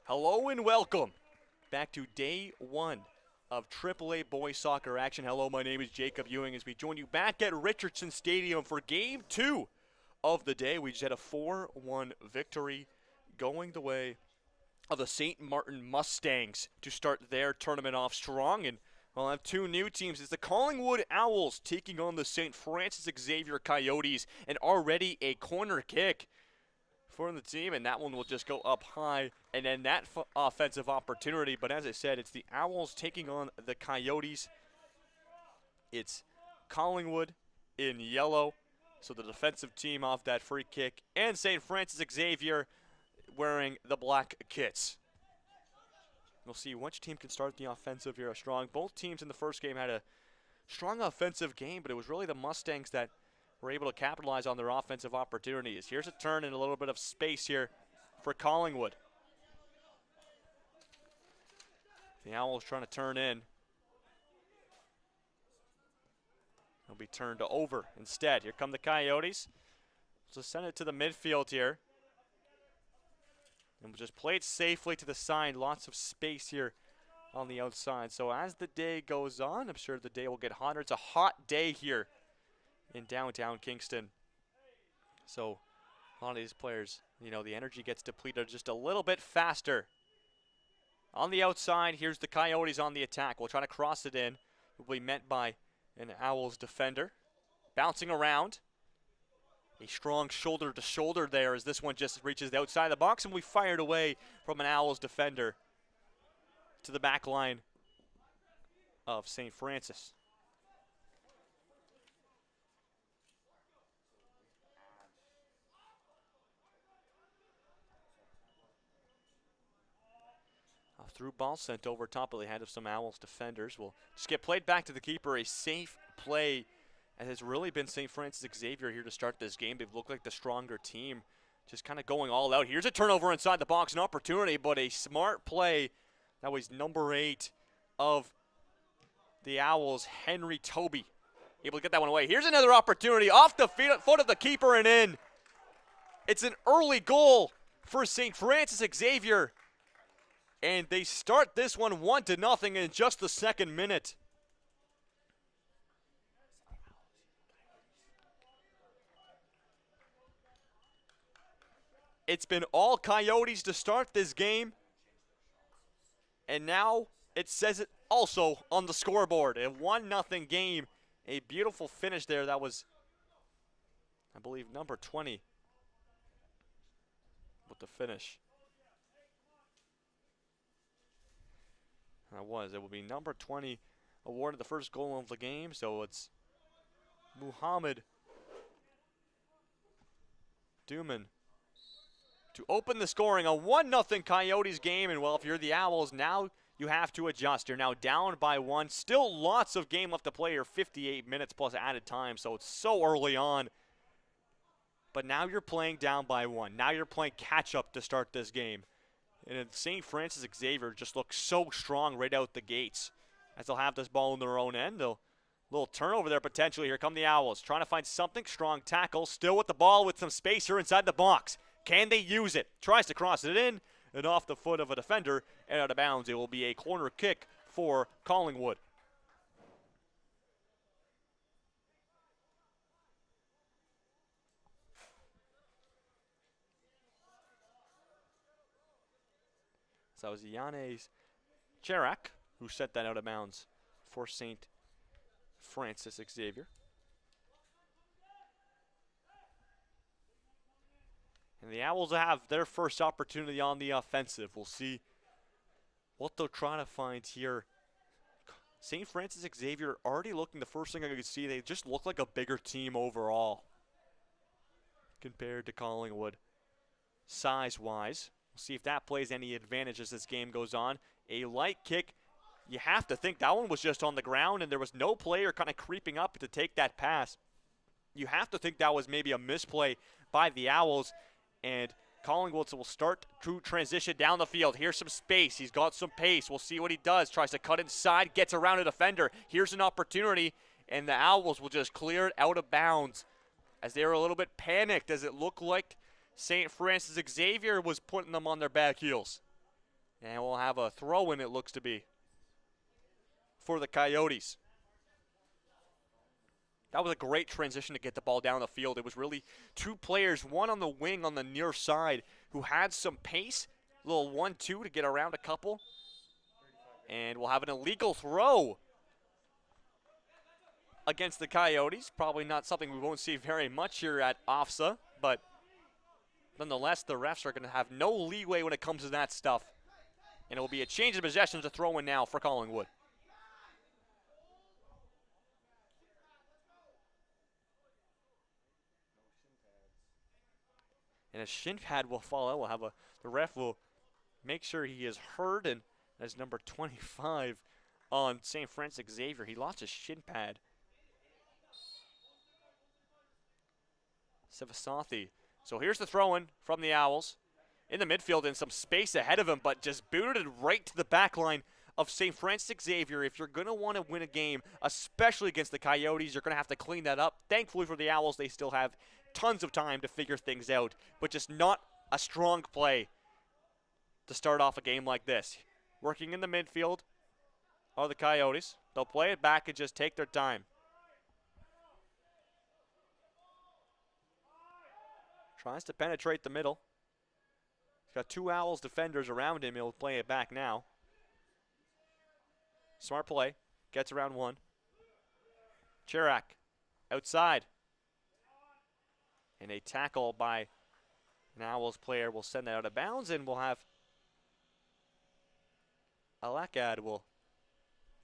Hello and welcome back to day one of AAA boys soccer action. Hello, my name is Jacob Ewing as we join you back at Richardson Stadium for game two of the day. We just had a 4-1 victory going the way of the St. Martin Mustangs to start their tournament off strong. And we'll have two new teams. It's the Collingwood Owls taking on the St. Francis Xavier Coyotes, and already a corner kick for the team, and that one will just go up high, and then that offensive opportunity. But as I said, it's the Owls taking on the Coyotes. It's Collingwood in yellow, so the defensive team off that free kick, and St. Francis Xavier wearing the black kits. We'll see which team can start the offensive here strong. Both teams in the first game had a strong offensive game, but it was really the Mustangs that were able to capitalize on their offensive opportunities. Here's a turn and a little bit of space here for Collingwood. The Owls trying to turn in. It'll be turned over instead. Here come the Coyotes. So send it to the midfield here. And we'll just play it safely to the side. Lots of space here on the outside. So as the day goes on, I'm sure the day will get hotter. It's a hot day here in downtown Kingston. So a lot of these players, you know, the energy gets depleted just a little bit faster. On the outside, here's the Coyotes on the attack. We'll try to cross it in. It will be met by an Owls defender. Bouncing around. A strong shoulder to shoulder there as this one just reaches the outside of the box, and we fired away from an Owls defender to the back line of St. Francis. A through ball sent over top of the head of some Owls defenders. Will just get played back to the keeper. A safe play. It has really been St. Francis Xavier here to start this game. They've looked like the stronger team, just kind of going all out. Here's a turnover inside the box, an opportunity, but a smart play. That was number 8 of the Owls, Henry Toby, able to get that one away. Here's another opportunity off the foot of the keeper and in. It's an early goal for St. Francis Xavier, and they start this one 1-0 in just the second minute. It's been all Coyotes to start this game, and now it says it also on the scoreboard. A 1-0 game. A beautiful finish there. That was, I believe, number 20 with the finish. It will be number 20 awarded the first goal of the game, so it's Muhammad Duman to open the scoring. A 1-0 Coyotes game, and well, if you're the Owls, now you have to adjust. You're now down by 1. Still lots of game left to play here, 58 minutes plus added time, so it's so early on. But now you're playing down by 1. Now you're playing catch-up to start this game. And St. Francis Xavier just looks so strong right out the gates as they'll have this ball in their own end. They'll little turnover there potentially. Here come the Owls trying to find something. Strong tackle, still with the ball with some space here inside the box. Can they use it? Tries to cross it in and off the foot of a defender and out of bounds. It will be a corner kick for Collingwood. So that was Yanis Cherak who set that out of bounds for St. Francis Xavier. And the Owls have their first opportunity on the offensive. We'll see what they'll try to find here. St. Francis Xavier already looking, the first thing I could see, they just look like a bigger team overall compared to Collingwood size-wise. We'll see if that plays any advantage as this game goes on. A light kick. You have to think that one was just on the ground and there was no player kind of creeping up to take that pass. You have to think that was maybe a misplay by the Owls. And Collingwood will start to transition down the field. Here's some space. He's got some pace. We'll see what he does. Tries to cut inside, gets around a defender. Here's an opportunity, and the Owls will just clear it out of bounds as they were a little bit panicked as it looked like St. Francis Xavier was putting them on their back heels. And we'll have a throw in, it looks to be, for the Coyotes. That was a great transition to get the ball down the field. It was really two players, one on the wing on the near side who had some pace, a little 1-2 to get around a couple. And we'll have an illegal throw against the Coyotes. Probably not something we won't see very much here at OFSAA, but nonetheless, the refs are going to have no leeway when it comes to that stuff. And it will be a change of possession to throw in now for Collingwood. And a shin pad will fall out. We'll have the ref will make sure he is heard, and as number 25 on St. Francis Xavier, he lost his shin pad. Sivasathi. So here's the throw-in from the Owls. In the midfield and some space ahead of him, but just booted right to the back line of St. Francis Xavier. If you're going to want to win a game, especially against the Coyotes, you're going to have to clean that up. Thankfully for the Owls, they still have tons of time to figure things out, but just not a strong play to start off a game like this. Working in the midfield are the Coyotes. They'll play it back and just take their time. Tries to penetrate the middle. He's got two Owls defenders around him. He'll play it back now. Smart play. Gets around one. Chirac outside. And a tackle by an Owls player will send that out of bounds, and we'll have Alakad will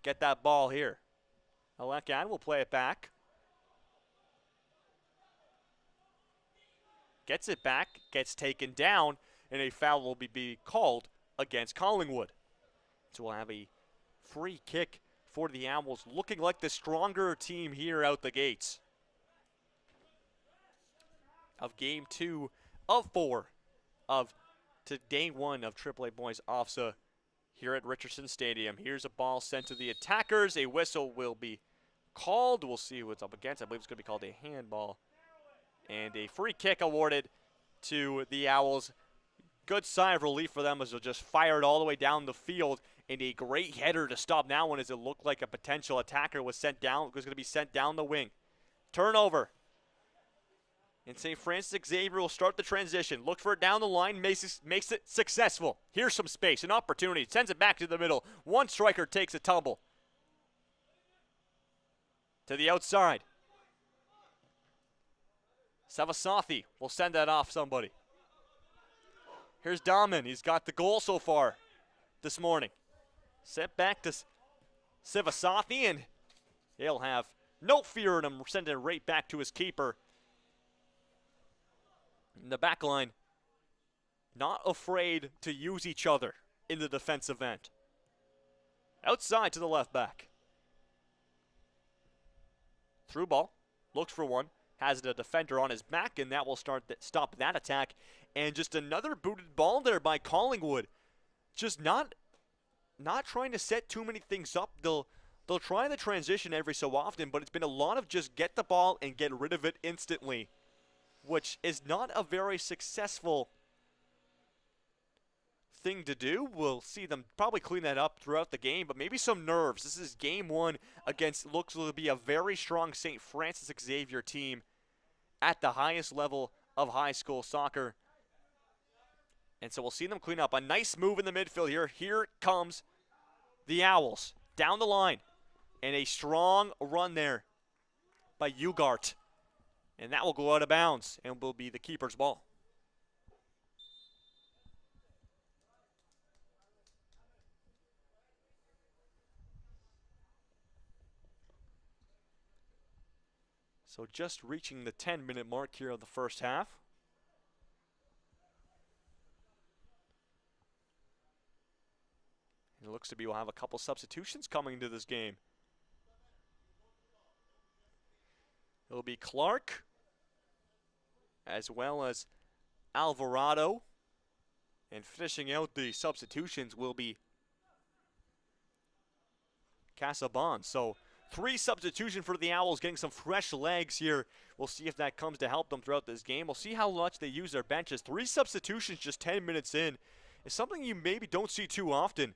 get that ball here. Alakad will play it back. Gets it back, gets taken down, and a foul will be called against Collingwood. So we'll have a free kick for the Owls, looking like the stronger team here out the gates of Game 2 of 4 of day 1 of AAA Boys OFSAA here at Richardson Stadium. Here's a ball sent to the attackers. A whistle will be called. We'll see what's up against. I believe it's going to be called a handball. And a free kick awarded to the Owls. Good sigh of relief for them as they'll just fire it all the way down the field. And a great header to stop that one as it looked like a potential attacker was going to be sent down the wing. Turnover. And St. Francis Xavier will start the transition. Look for it down the line, makes it successful. Here's some space, an opportunity. Sends it back to the middle. One striker takes a tumble. To the outside. Savasathi will send that off somebody. Here's Daman. He's got the goal so far this morning. Sent back to Savasathi, and he'll have no fear in him. Send it right back to his keeper. In the back line, not afraid to use each other in the defensive end. Outside to the left back. Through ball. Looks for one. Has the defender on his back, and that will stop that attack. And just another booted ball there by Collingwood. Just not trying to set too many things up. They'll try the transition every so often, but it's been a lot of just get the ball and get rid of it instantly, which is not a very successful thing to do. We'll see them probably clean that up throughout the game, but maybe some nerves. This is game 1 against looks to be a very strong St. Francis Xavier team at the highest level of high school soccer. And so we'll see them clean up. A nice move in the midfield here. Here comes the Owls down the line. And a strong run there by Ugart. And that will go out of bounds and will be the keeper's ball. So just reaching the 10-minute mark here of the first half. And it looks to be we'll have a couple substitutions coming into this game. It'll be Clark, as well as Alvarado. And finishing out the substitutions will be Casabon. So 3 substitutions for the Owls, getting some fresh legs here. We'll see if that comes to help them throughout this game. We'll see how much they use their benches. 3 substitutions just 10 minutes in. is something you maybe don't see too often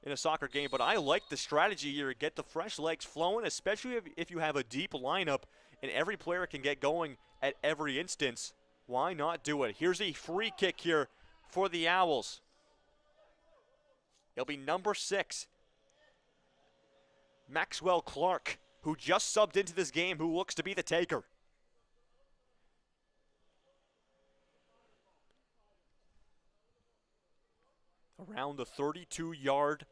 in a soccer game, but I like the strategy here. Get the fresh legs flowing, especially if you have a deep lineup and every player can get going at every instance. Why not do it? Here's a free kick here for the Owls. It'll be number 6, Maxwell Clark, who just subbed into this game, who looks to be the taker. Around the 32-yard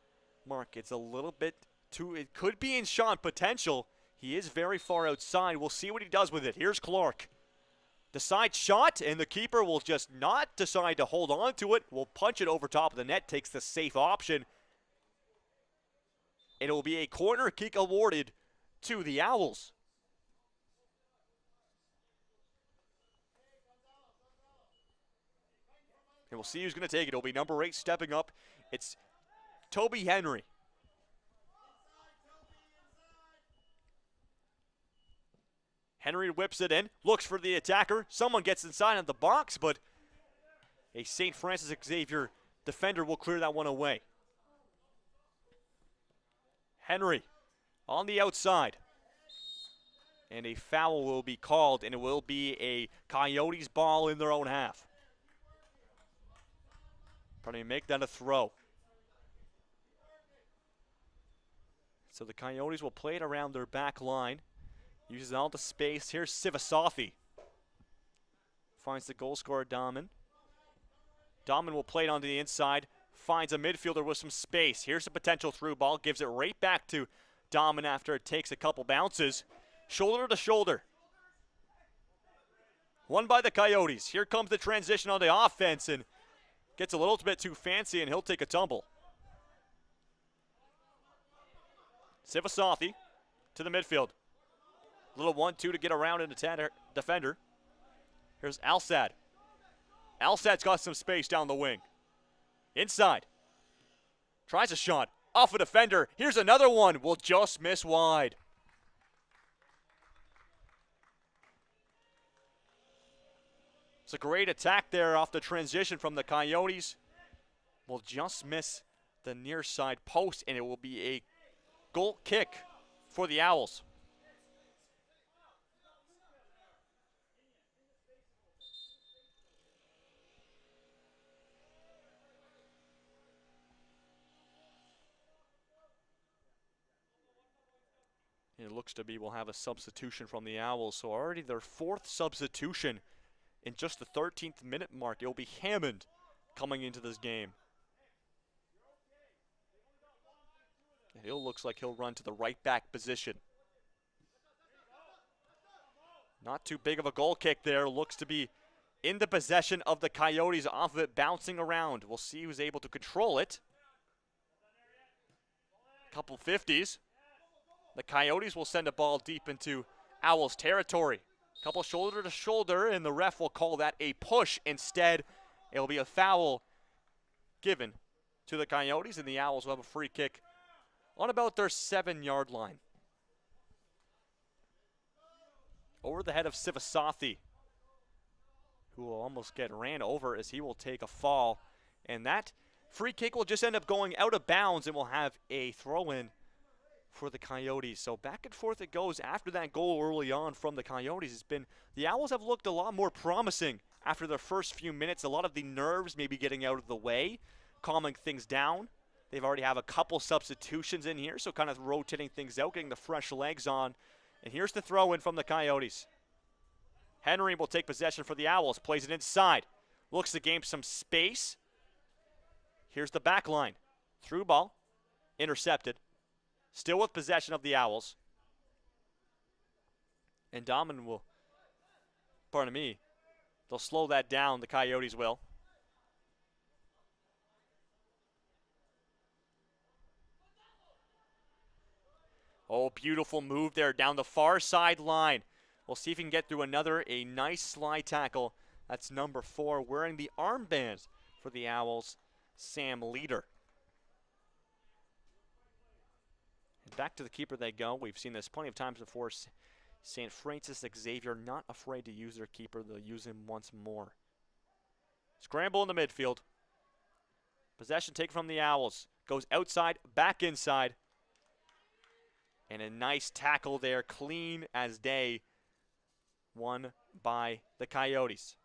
mark. It's a little bit too, it could be in shot potential. He is very far outside. We'll see what he does with it. Here's Clark. The side shot, and the keeper will just not decide to hold on to it. Will punch it over top of the net, takes the safe option. And it will be a corner kick awarded to the Owls. And we'll see who's going to take it. It'll be number 8 stepping up. It's Toby Henry. Henry whips it in, looks for the attacker. Someone gets inside of the box, but a St. Francis Xavier defender will clear that one away. Henry on the outside. And a foul will be called, and it will be a Coyotes ball in their own half. Probably make that a throw. So the Coyotes will play it around their back line. Uses all the space. Here's Sivasafi. Finds the goal scorer, Daman. Daman will play it onto the inside. Finds a midfielder with some space. Here's a potential through ball. Gives it right back to Daman after it takes a couple bounces. Shoulder to shoulder. Won by the Coyotes. Here comes the transition on the offense, and gets a little bit too fancy, and he'll take a tumble. Sivasafi to the midfield. Little 1-2 to get around an defender. Here's Alsad. Alsad's got some space down the wing. Inside. Tries a shot. Off a defender. Here's another one. Will just miss wide. It's a great attack there off the transition from the Coyotes. Will just miss the near side post, and it will be a goal kick for the Owls. It looks to be we'll have a substitution from the Owls, so already their 4th substitution in just the 13th minute mark. It will be Hammond coming into this game. It looks like he'll run to the right back position. Not too big of a goal kick there. Looks to be in the possession of the Coyotes, off of it, bouncing around. We'll see who's able to control it. Couple 50s. The Coyotes will send a ball deep into Owls territory. Couple shoulder to shoulder, and the ref will call that a push. Instead, it will be a foul given to the Coyotes, and the Owls will have a free kick on about their 7-yard line. Over the head of Sivasathi, who will almost get ran over as he will take a fall. And that free kick will just end up going out of bounds, and we'll have a throw-in for the Coyotes. So back and forth it goes after that goal early on from the Coyotes. It's been, the Owls have looked a lot more promising after their first few minutes. A lot of the nerves maybe getting out of the way, calming things down. They've already have a couple substitutions in here, so kind of rotating things out, getting the fresh legs on. And here's the throw in from the Coyotes. Henry will take possession for the Owls, plays it inside, looks to gain some space. Here's the back line. Through ball, intercepted. Still with possession of the Owls. And Daman will, pardon me, they'll slow that down, the Coyotes will. Oh, beautiful move there down the far sideline. We'll see if he can get through another, a nice slide tackle. That's number 4, wearing the armband for the Owls, Sam Leader. And back to the keeper they go. We've seen this plenty of times before. St. Francis Xavier not afraid to use their keeper. They'll use him once more. Scramble in the midfield. Possession taken from the Owls. Goes outside, back inside. And a nice tackle there, clean as day, won by the Coyotes.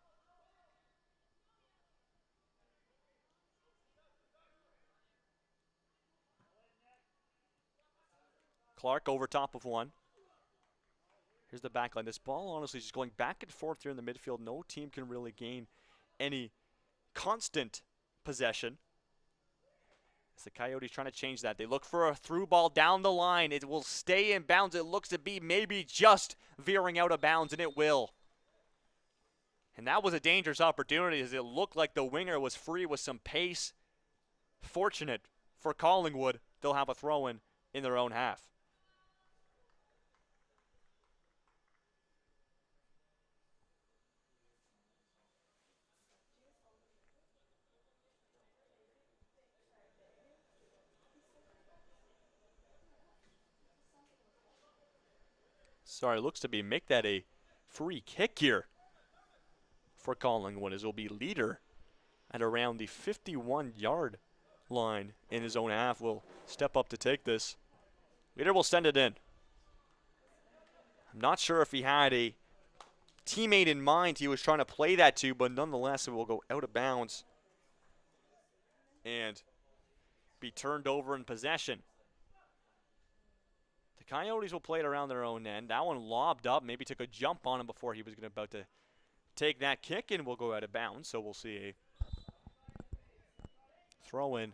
Clark over top of one. Here's the back line. This ball, honestly, is just going back and forth here in the midfield. No team can really gain any constant possession. As the Coyotes trying to change that. They look for a through ball down the line. It will stay in bounds. It looks to be maybe just veering out of bounds, and it will. And that was a dangerous opportunity as it looked like the winger was free with some pace. Fortunate for Collingwood, they'll have a throw-in in their own half. Sorry, looks to be make that a free kick here for Collingwood as it'll be Leader at around the 51-yard line in his own half. Will step up to take this. Leader will send it in. I'm not sure if he had a teammate in mind he was trying to play that to, but nonetheless it will go out of bounds and be turned over in possession. The Coyotes will play it around their own end. That one lobbed up, maybe took a jump on him before he was about to take that kick, and will go out of bounds. So we'll see a throw in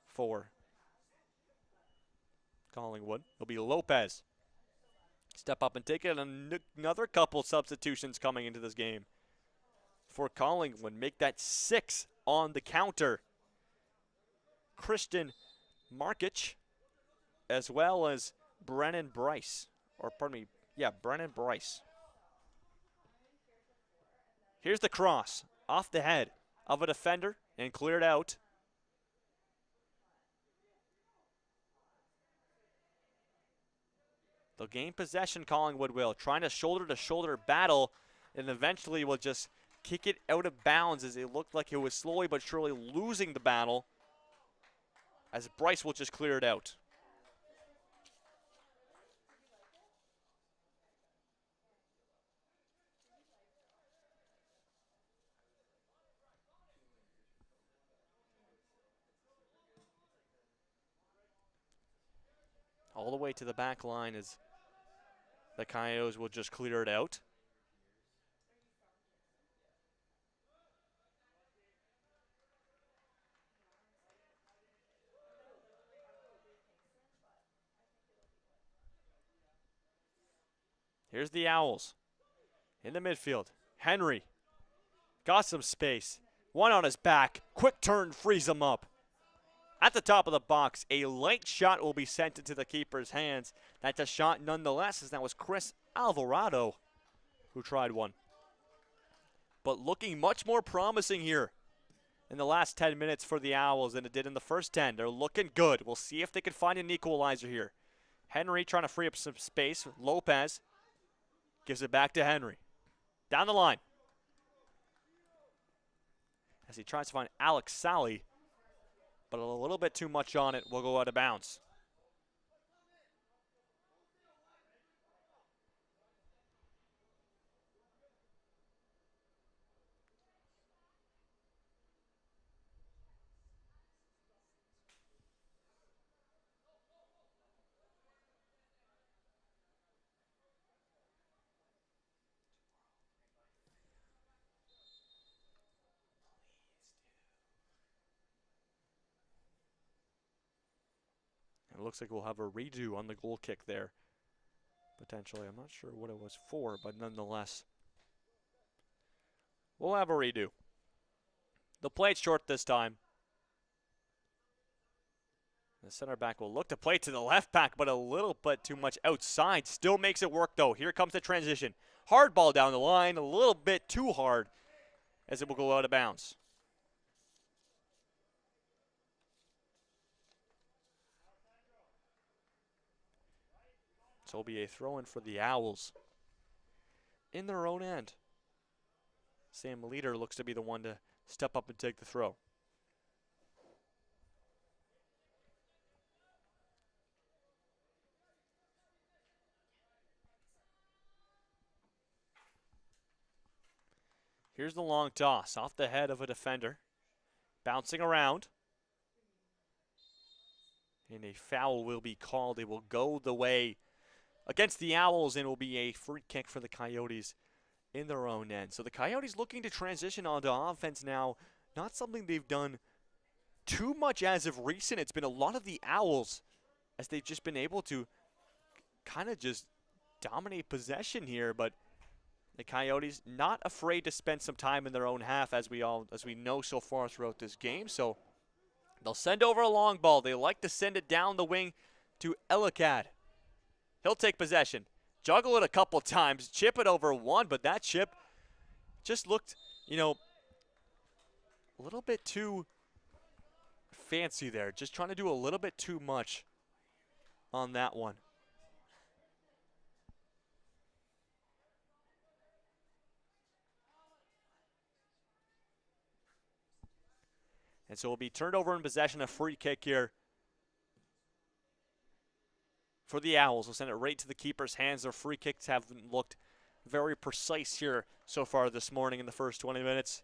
for Collingwood. It'll be Lopez. Step up and take it. Another couple substitutions coming into this game for Collingwood. Make that 6 on the counter. Christian Markic, as well as Brennan Bryce. Or pardon me, yeah, Brennan Bryce. Here's the cross off the head of a defender and cleared out. They'll gain possession, Collingwood will. Trying to shoulder-to-shoulder battle, and eventually will just kick it out of bounds as it looked like it was slowly but surely losing the battle, as Bryce will just clear it out. All the way to the back line as the Coyotes will just clear it out. Here's the Owls in the midfield. Henry got some space. One on his back. Quick turn frees him up. At the top of the box, a light shot will be sent into the keeper's hands. That's a shot nonetheless, as that was Chris Alvarado who tried one. But looking much more promising here in the last 10 minutes for the Owls than it did in the first 10. They're looking good. We'll see if they can find an equalizer here. Henry trying to free up some space. Lopez gives it back to Henry. Down the line. As he tries to find Alex Sally, but a little bit too much on it, will go out of bounds. It looks like we'll have a redo on the goal kick there, potentially. I'm not sure what it was for, but nonetheless, we'll have a redo. They'll play it short this time. The center back will look to play to the left back, but a little bit too much outside. Still makes it work, though. Here comes the transition. Hard ball down the line, a little bit too hard, as it will go out of bounds. So it'll be a throw-in for the Owls in their own end. Sam Leader looks to be the one to step up and take the throw. Here's the long toss off the head of a defender. Bouncing around. And a foul will be called. It will go the way against the Owls, and it will be a free kick for the Coyotes in their own end. So the Coyotes looking to transition onto offense now. Not something they've done too much as of recent. It's been a lot of the Owls as they've just been able to kind of just dominate possession here, but the Coyotes not afraid to spend some time in their own half, as we know so far throughout this game. So they'll send over a long ball. They like to send it down the wing to Elikad. He'll take possession, juggle it a couple times, chip it over one, but that chip just looked, a little bit too fancy there. Just trying to do a little bit too much on that one. And so it will be turned over in possession, a free kick here for the Owls. We'll send it right to the keeper's hands. Their free kicks haven't looked very precise here so far this morning in the first 20 minutes.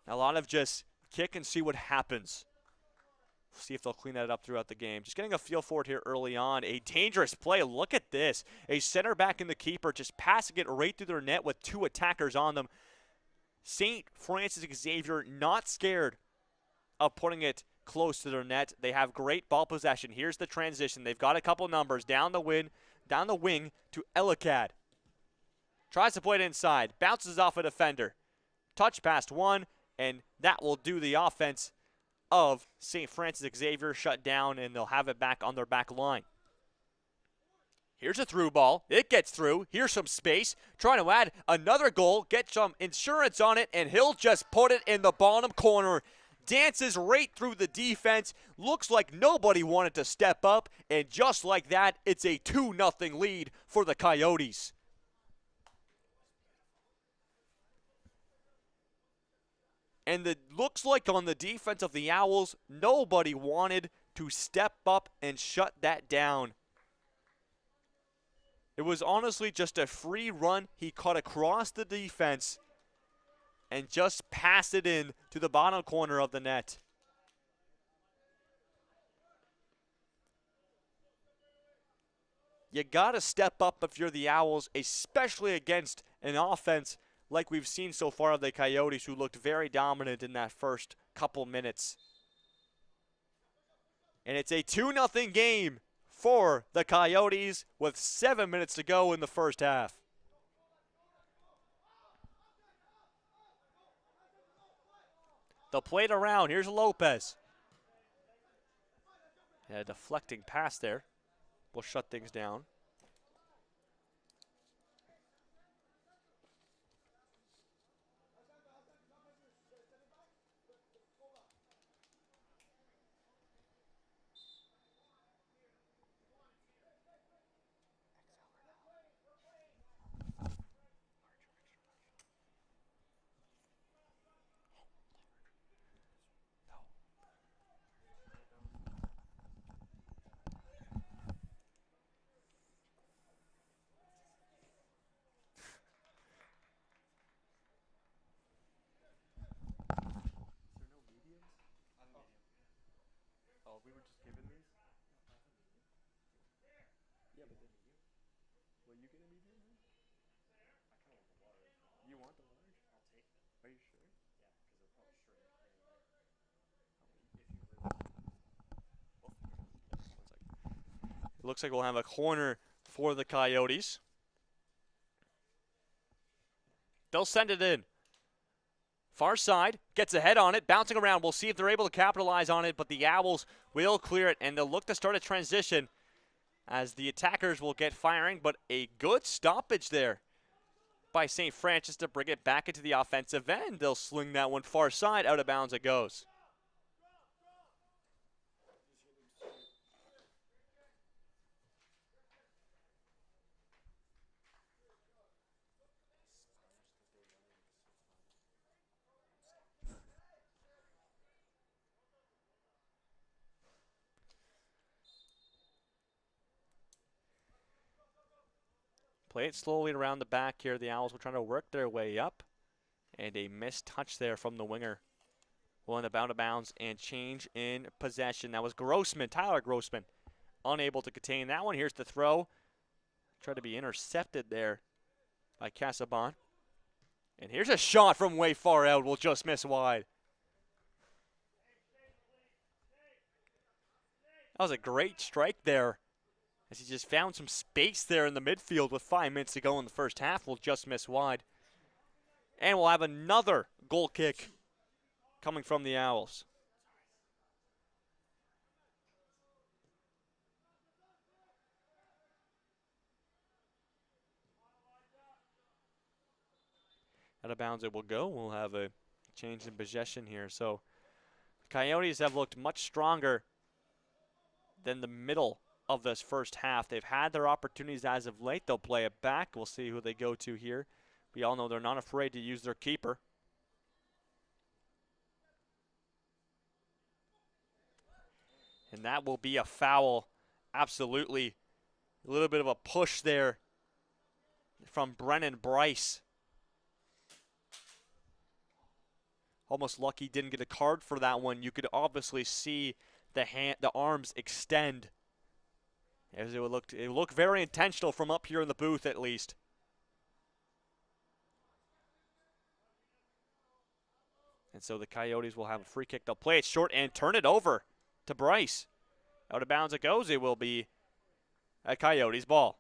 A lot of just kick and see what happens. We'll see if they'll clean that up throughout the game. Just getting a feel for it here early on. A dangerous play. Look at this. A center back and the keeper just passing it right through their net with two attackers on them. St. Francis Xavier not scared of putting it close to their net. They have great ball possession. Here's the transition. They've got a couple numbers down the wing to Elikad. Tries to play it inside. Bounces off a defender. Touch past one, and that will do the offense of St. Francis Xavier shut down, and they'll have it back on their back line. Here's a through ball. It gets through. Here's some space. Trying to add another goal. Get some insurance on it, and he'll just put it in the bottom corner. Dances right through the defense. Looks like nobody wanted to step up, and just like that, it's a 2-0 lead for the Coyotes. And it looks like on the defense of the Owls, nobody wanted to step up and shut that down. It was honestly just a free run. He cut across the defense and just passed it in to the bottom corner of the net. You got to step up if you're the Owls, especially against an offense like we've seen so far of the Coyotes, who looked very dominant in that first couple minutes. And it's a 2-0 game for the Coyotes with 7 minutes to go in the first half. They'll play it around. Here's Lopez. Yeah, a deflecting pass there will shut things down. We were just given these? Yeah, but then will you get a medium then? I kind of want the large. You want the large? I'll take them. Are you sure? Yeah, because they'll probably shrink. It looks like we'll have a corner for the Coyotes. They'll send it in. Far side, gets a head on it, bouncing around. We'll see if they're able to capitalize on it, but the Owls will clear it, and they'll look to start a transition as the attackers will get firing, but a good stoppage there by St. Francis to bring it back into the offensive end. They'll sling that one far side, out of bounds it goes. Play it slowly around the back here. The Owls were trying to work their way up. And a missed touch there from the winger. Will end up out of bounds and change in possession. That was Grossman, Tyler Grossman, unable to contain that one. Here's the throw. Tried to be intercepted there by Casabon. And here's a shot from way far out. Will just miss wide. That was a great strike there, as he just found some space there in the midfield with 5 minutes to go in the first half. Will just miss wide. And we'll have another goal kick coming from the Owls. Out of bounds it will go. We'll have a change in possession here. So the Coyotes have looked much stronger than the middle of this first half. They've had their opportunities as of late. They'll play it back. We'll see who they go to here. We all know they're not afraid to use their keeper. And that will be a foul. Absolutely. A little bit of a push there from Brennan Bryce. Almost lucky he didn't get a card for that one. You could obviously see the arms extend. As it looked very intentional from up here in the booth at least. And so the Coyotes will have a free kick. They'll play it short and turn it over to Bryce. Out of bounds it goes. It will be a Coyotes ball.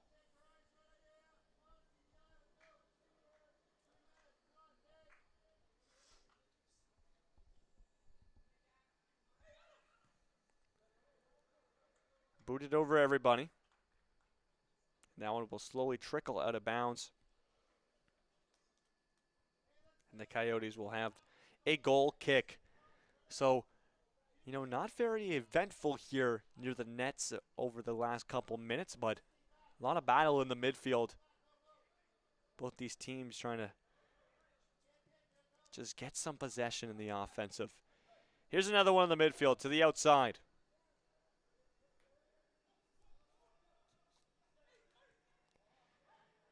Booted over everybody. That one will slowly trickle out of bounds. And the Coyotes will have a goal kick. So, you know, not very eventful here near the nets over the last couple minutes, but a lot of battle in the midfield. Both these teams trying to just get some possession in the offensive. Here's another one in the midfield to the outside.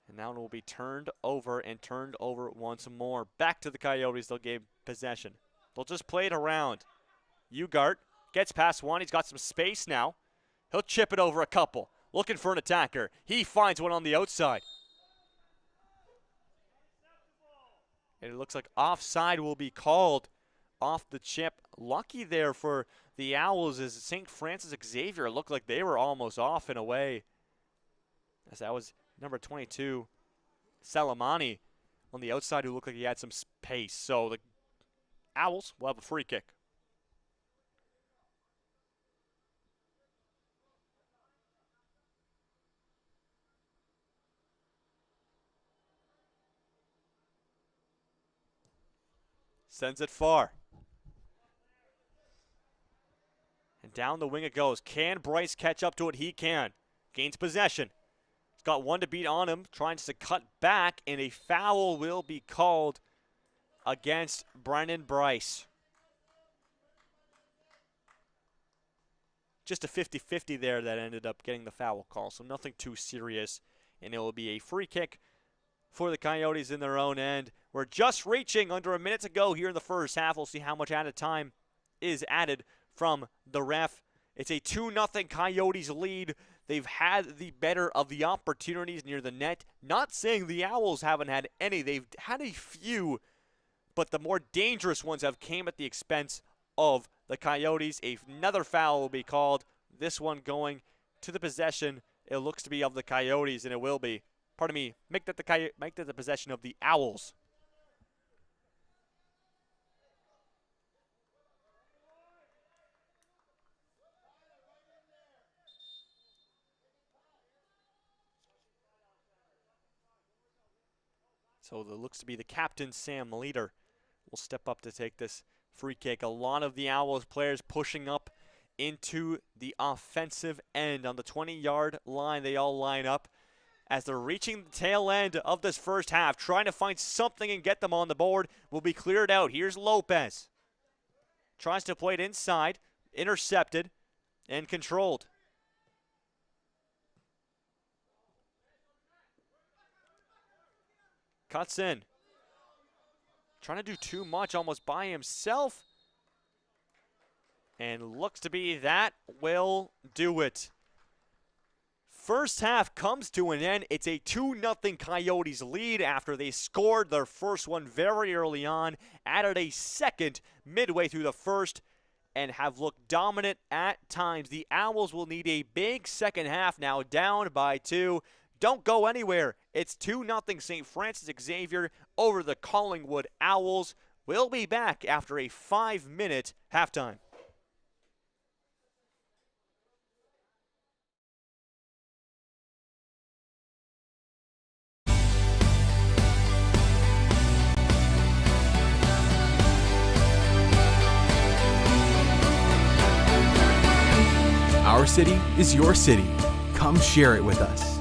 And now it will be turned over and turned over once more. Back to the Coyotes. They'll gain possession. They'll just play it around. Ugart gets past one. He's got some space now. He'll chip it over a couple. Looking for an attacker. He finds one on the outside. And it looks like offside will be called off the chip. Lucky there for the Owls as St. Francis Xavier looked like they were almost off in a way. As that was number 22, Salamani, on the outside, who looked like he had some pace. So the Owls will have a free kick. Sends it far. And down the wing it goes. Can Bryce catch up to it? He can. Gains possession. Got one to beat on him, trying to cut back, and a foul will be called against Brennan Bryce. Just a 50-50 there that ended up getting the foul call, so nothing too serious, and it will be a free kick for the Coyotes in their own end. We're just reaching under a minute to go here in the first half. We'll see how much added time is added from the ref. It's a 2-0 Coyotes lead. They've had the better of the opportunities near the net. Not saying the Owls haven't had any. They've had a few, but the more dangerous ones have came at the expense of the Coyotes. Another foul will be called. This one going to the possession. It looks to be of the Coyotes, and it will be. Pardon me. Make that the possession of the Owls. So it looks to be the captain, Sam Leader, will step up to take this free kick. A lot of the Owls players pushing up into the offensive end. On the 20-yard line, they all line up as they're reaching the tail end of this first half, trying to find something and get them on the board. Will be cleared out. Here's Lopez. Tries to play it inside, intercepted, and controlled. cuts in. Trying to do too much almost by himself. And looks to be that will do it. First half comes to an end. It's a 2-0 Coyotes lead after they scored their first one very early on, added a second midway through the first, and have looked dominant at times. The Owls will need a big second half now, down by 2. Don't go anywhere. It's 2-0 St. Francis Xavier over the Collingwood Owls. We'll be back after a 5-minute halftime. Our city is your city. Come share it with us.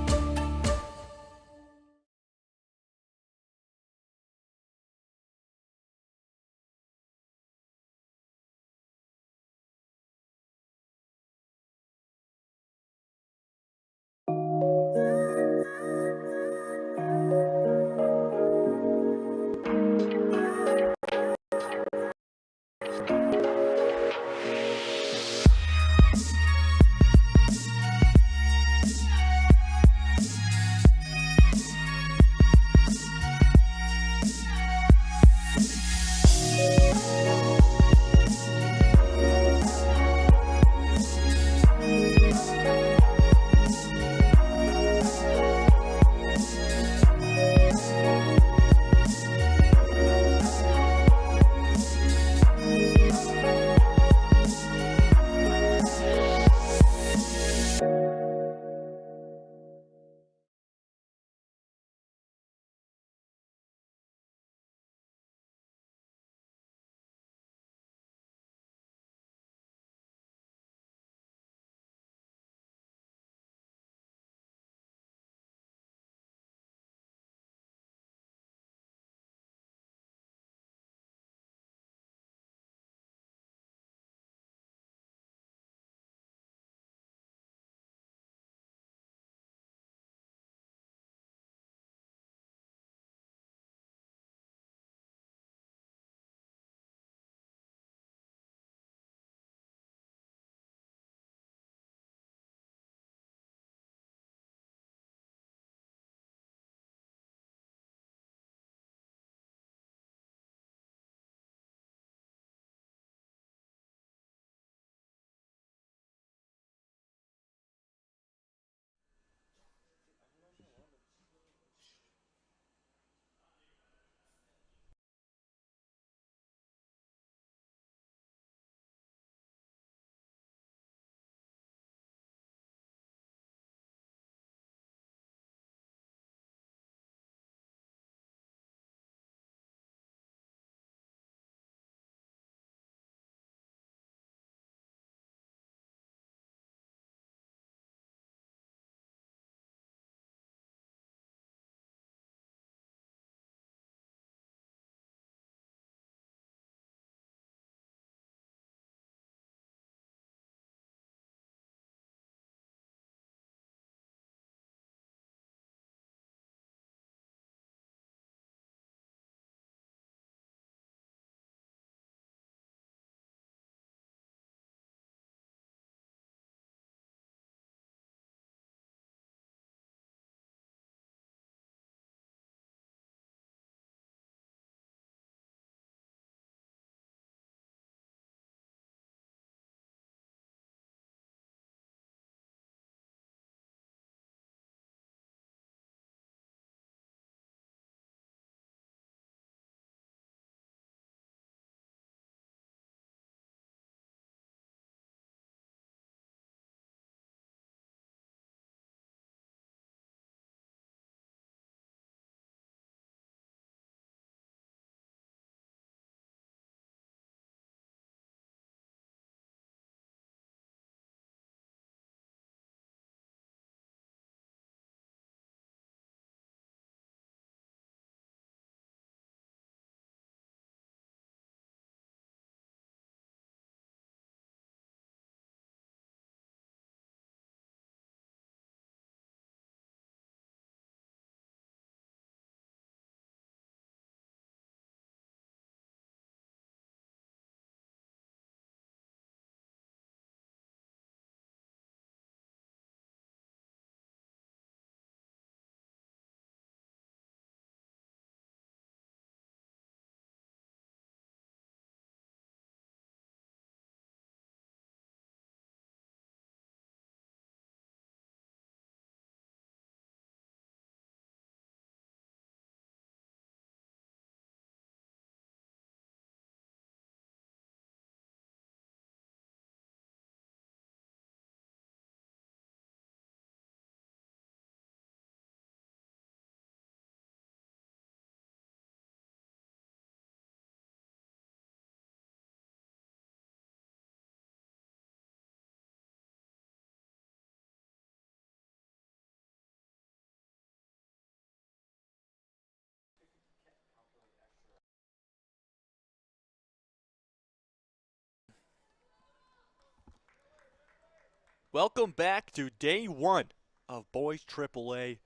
Welcome back to day one of Boys AAA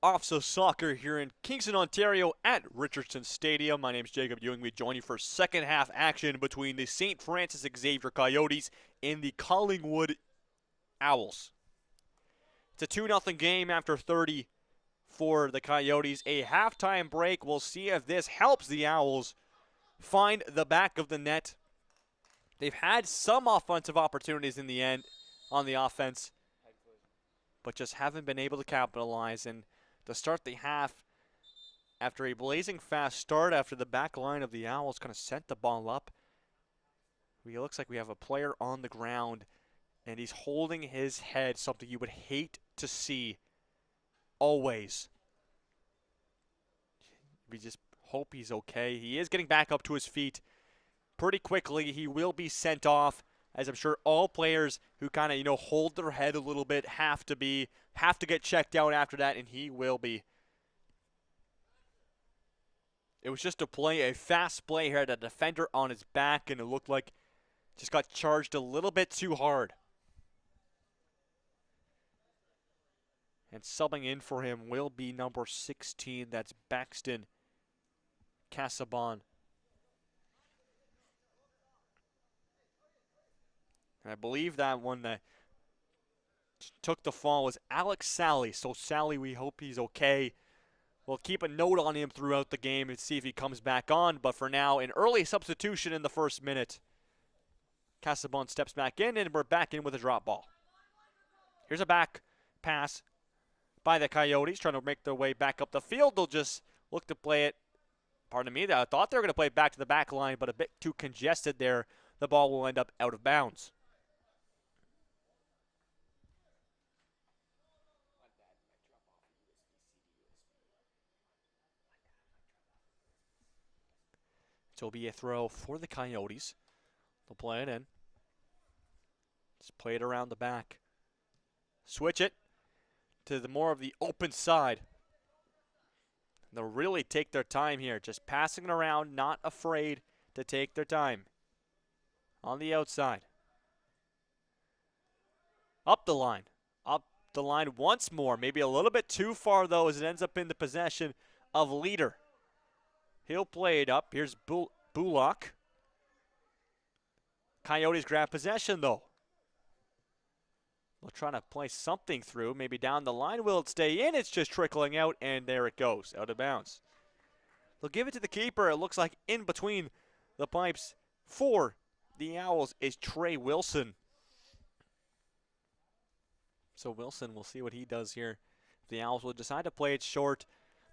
OFSAA Soccer here in Kingston, Ontario at Richardson Stadium. My name is Jacob Ewing. We join you for second half action between the St. Francis Xavier Coyotes and the Collingwood Owls. It's a 2-0 game after 30 for the Coyotes. A halftime break. We'll see if this helps the Owls find the back of the net. They've had some offensive opportunities in the end on the offense, but just haven't been able to capitalize. And to start the half, after a blazing fast start, after the back line of the Owls kind of sent the ball up, it looks like we have a player on the ground, and he's holding his head, something you would hate to see always. We just hope he's okay. He is getting back up to his feet pretty quickly. He will be sent off, as I'm sure all players who kind of, hold their head a little bit have to get checked out after that, and he will be. It was just a fast play here, the defender on his back, and it looked like just got charged a little bit too hard. And subbing in for him will be number 16, that's Baxton Casabon. I believe that one that took the fall was Alex Sally. So Sally, we hope he's okay. We'll keep a note on him throughout the game and see if he comes back on. But for now, an early substitution in the first minute. Casabon steps back in, and we're back in with a drop ball. Here's a back pass by the Coyotes, trying to make their way back up the field. They'll just look to play it. Pardon me, I thought they were going to play it back to the back line, but a bit too congested there. The ball will end up out of bounds. So it'll be a throw for the Coyotes. They'll play it in. Just play it around the back. Switch it to the more of the open side. They'll really take their time here. Just passing it around, not afraid to take their time. On the outside. Up the line. Up the line once more. Maybe a little bit too far, though, as it ends up in the possession of Leader. He'll play it up. Here's Bullock. Coyotes grab possession, though. They'll try to play something through. Maybe down the line. Will it stay in? It's just trickling out, and there it goes. Out of bounds. They'll give it to the keeper. It looks like in between the pipes for the Owls is Trey Wilson. So Wilson, we'll see what he does here. The Owls will decide to play it short.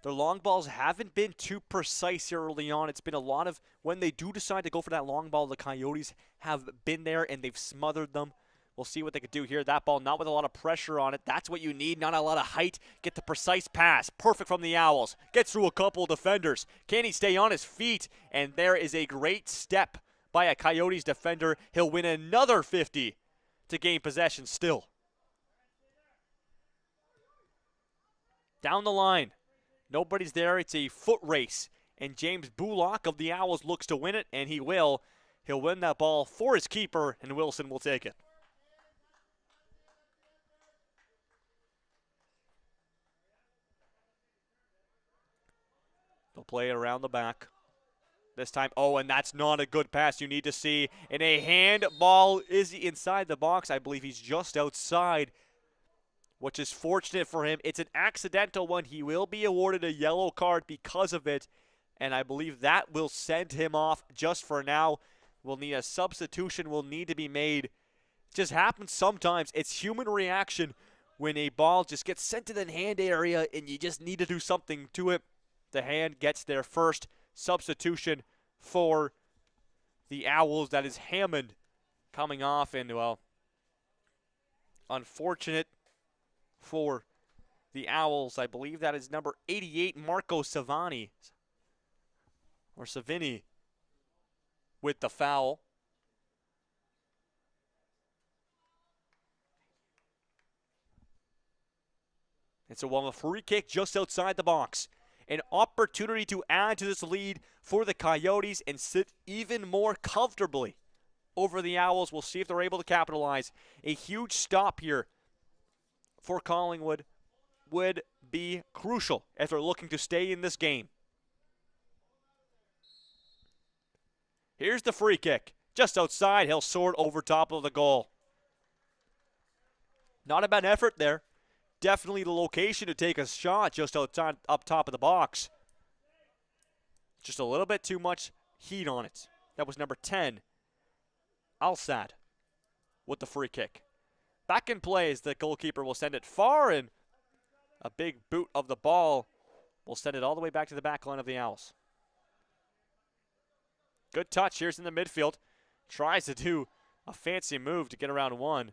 Their long balls haven't been too precise here early on. It's been a lot of, when they do decide to go for that long ball, the Coyotes have been there and they've smothered them. We'll see what they could do here. That ball not with a lot of pressure on it. That's what you need, not a lot of height. Get the precise pass. Perfect from the Owls. Gets through a couple of defenders. Can he stay on his feet? And there is a great step by a Coyotes defender. He'll win another 50 to gain possession still. Down the line. Nobody's there. It's a foot race. And James Bullock of the Owls looks to win it, and he will. He'll win that ball for his keeper, and Wilson will take it. They'll play it around the back. This time, and that's not a good pass. You need to see. And a handball. Is he inside the box? I believe he's just outside, which is fortunate for him. It's an accidental one. He will be awarded a yellow card because of it, and I believe that will send him off just for now. We'll need a substitution will need to be made. It just happens sometimes. It's human reaction when a ball just gets sent to the hand area and you just need to do something to it. The hand gets there first. Substitution for the Owls. That is Hammond coming off, and, unfortunate for the Owls. I believe that is number 88, Marco Savani. Or Savini with the foul. And so we'll have a free kick just outside the box. An opportunity to add to this lead for the Coyotes and sit even more comfortably over the Owls. We'll see if they're able to capitalize. A huge stop here for Collingwood would be crucial if they're looking to stay in this game. Here's the free kick. Just outside, he'll soar over top of the goal. Not a bad effort there. Definitely the location to take a shot just outside, up top of the box. Just a little bit too much heat on it. That was number 10, Alsad, with the free kick. Back in play as the goalkeeper will send it far, and a big boot of the ball will send it all the way back to the back line of the Owls. Good touch. Here's in the midfield. Tries to do a fancy move to get around one.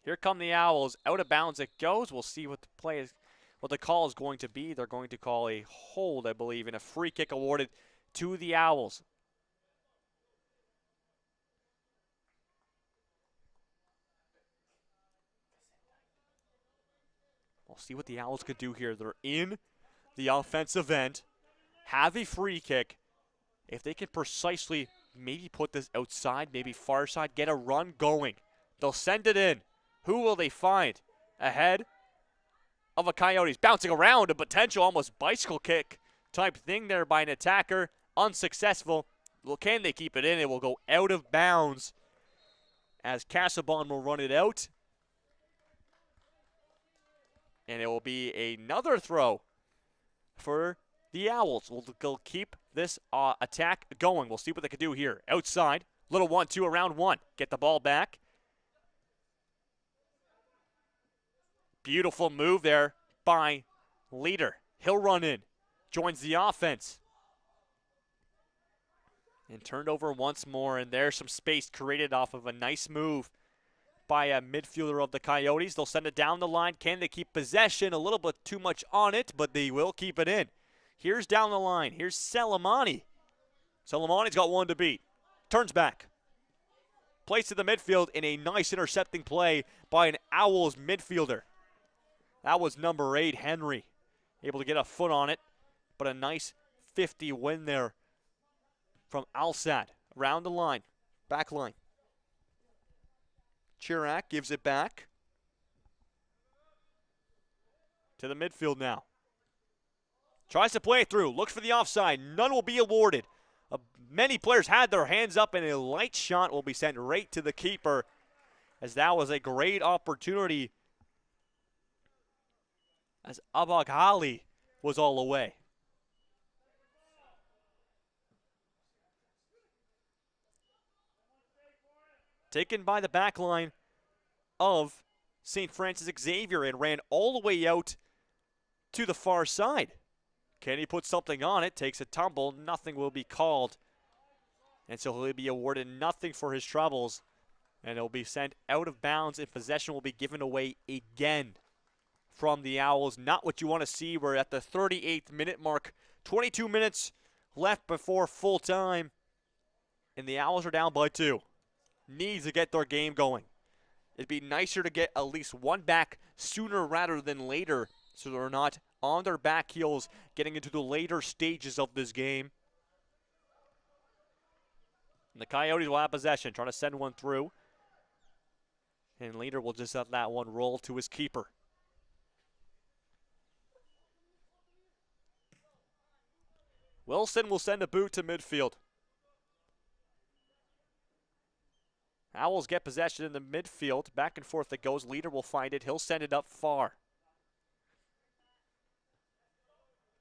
Here come the Owls. Out of bounds it goes. We'll see what the play is, what the call is going to be. They're going to call a hold, I believe, and a free kick awarded to the Owls. We'll see what the Owls could do here. They're in the offensive end, have a free kick. If they can precisely maybe put this outside, maybe far side, get a run going, they'll send it in. Who will they find ahead of a Coyotes? Bouncing around, a potential almost bicycle kick type thing there by an attacker. Unsuccessful. Well, can they keep it in? It will go out of bounds as Casaubon will run it out. And it will be another throw for the Owls. We'll keep this attack going. We'll see what they can do here. Outside, little 1-2 around one. Get the ball back. Beautiful move there by Leader. He'll run in. Joins the offense. And turned over once more, and there's some space created off of a nice move by a midfielder of the Coyotes. They'll send it down the line. Can they keep possession? A little bit too much on it, but they will keep it in. Here's down the line. Here's Salamani. Salamani's got one to beat. Turns back. Plays to the midfield in a nice intercepting play by an Owls midfielder. That was number 8, Henry. Able to get a foot on it, but a nice 50 win there from Alsad. Around the line. Back line. Chirac gives it back to the midfield now. Tries to play it through. Looks for the offside. None will be awarded. Many players had their hands up, and a light shot will be sent right to the keeper, as that was a great opportunity as Abaghali was all away. Taken by the back line of St. Francis Xavier and ran all the way out to the far side. Can he put something on it? Takes a tumble. Nothing will be called. And so he'll be awarded nothing for his troubles. And he'll be sent out of bounds, and possession will be given away again from the Owls. Not what you want to see. We're at the 38th minute mark. 22 minutes left before full time. And the Owls are down by 2. Needs to get their game going. It'd be nicer to get at least one back sooner rather than later, so they're not on their back heels getting into the later stages of this game. And the Coyotes will have possession, trying to send one through. And Leader will just let that one roll to his keeper. Wilson will send a boot to midfield. Owls get possession in the midfield. Back and forth it goes. Leader will find it. He'll send it up far.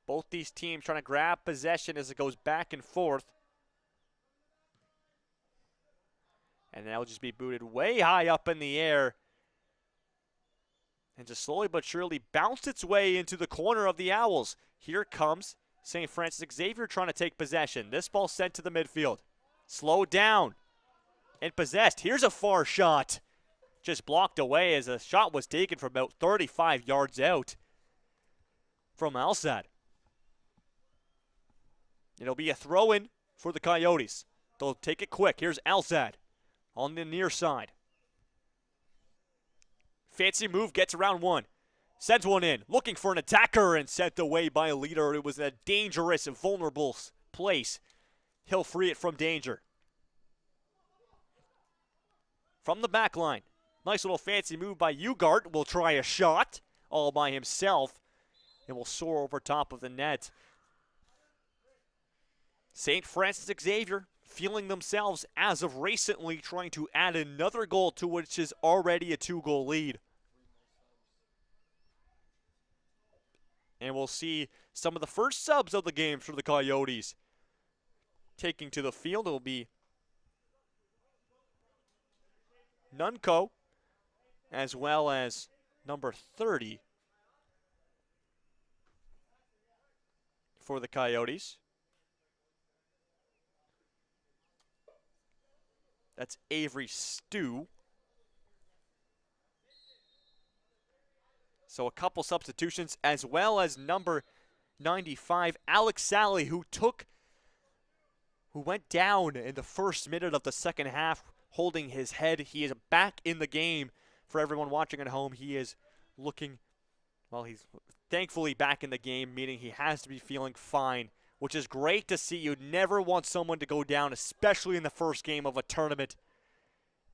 Both these teams trying to grab possession as it goes back and forth. And that'll just be booted way high up in the air. And just slowly but surely bounced its way into the corner of the Owls. Here comes St. Francis Xavier trying to take possession. This ball sent to the midfield. Slowed down and possessed. Here's a far shot. Just blocked away as a shot was taken from about 35 yards out from Alsad. It'll be a throw-in for the Coyotes. They'll take it quick. Here's Alsad on the near side. Fancy move, gets around one. Sends one in, looking for an attacker and sent away by a Leader. It was a dangerous and vulnerable place He'll free it from danger. From the back line. Nice little fancy move by Ugart. Will try a shot all by himself and will soar over top of the net. St. Francis Xavier feeling themselves as of recently trying to add another goal to which is already a 2-goal lead. And we'll see some of the first subs of the game for the Coyotes. Taking to the field, it will be Nunco, as well as number 30 for the Coyotes. That's Avery Stew. So a couple substitutions, as well as number 95, Alex Sally, who went down in the first minute of the second half, holding his head. He is back in the game. For everyone watching at home, he is looking, well, he's thankfully back in the game, meaning he has to be feeling fine, which is great to see. You'd never want someone to go down, especially in the first game of a tournament,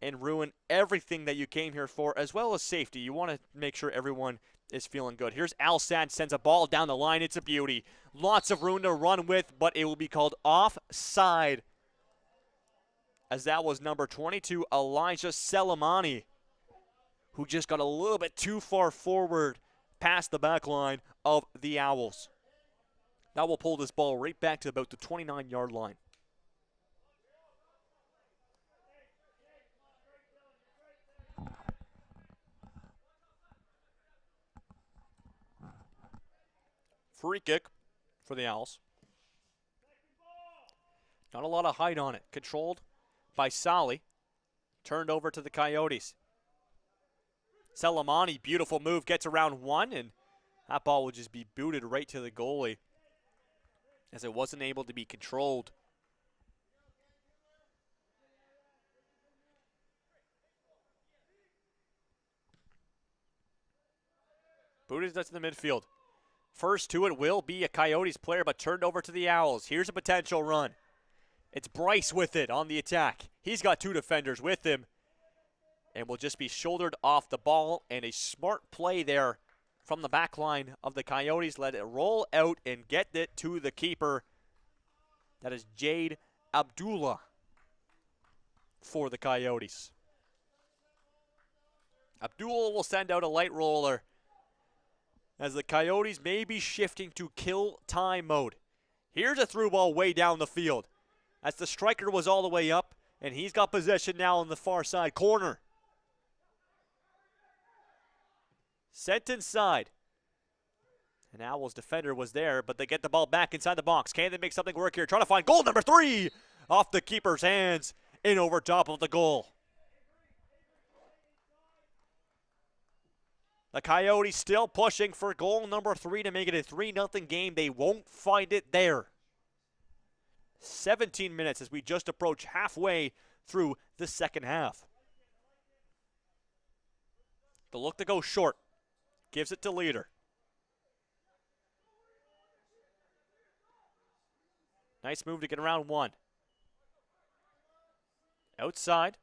and ruin everything that you came here for, as well as safety. You want to make sure everyone is feeling good. Here's Alsad, sends a ball down the line. It's a beauty. Lots of room to run with, but it will be called offside, as that was number 22, Elijah Selemani, who just got a little bit too far forward past the back line of the Owls. Now we'll pull this ball right back to about the 29-yard line. Free kick for the Owls. Not a lot of height on it. Controlled by Sally. Turned over to the Coyotes. Selemani, beautiful move, gets around one, and that ball will just be booted right to the goalie, as it wasn't able to be controlled. Booted to the midfield. First to it will be a Coyotes player, but turned over to the Owls. Here's a potential run. It's Bryce with it on the attack. He's got two defenders with him, and will just be shouldered off the ball, and a smart play there from the back line of the Coyotes. Let it roll out and get it to the keeper. That is Jade Abdullah for the Coyotes. Abdullah will send out a light roller, as the Coyotes may be shifting to kill time mode. Here's a through ball way down the field, as the striker was all the way up, and he's got possession now on the far side corner. Sent inside. And Owls defender was there, but they get the ball back inside the box. Can they make something work here? Trying to find goal number 3 off the keeper's hands and over top of the goal. The Coyotes still pushing for goal number 3 to make it a 3-0 game. They won't find it there. 17 minutes as we just approach halfway through the second half. The look to go short. Gives it to Leader. Nice move to get around one. Outside.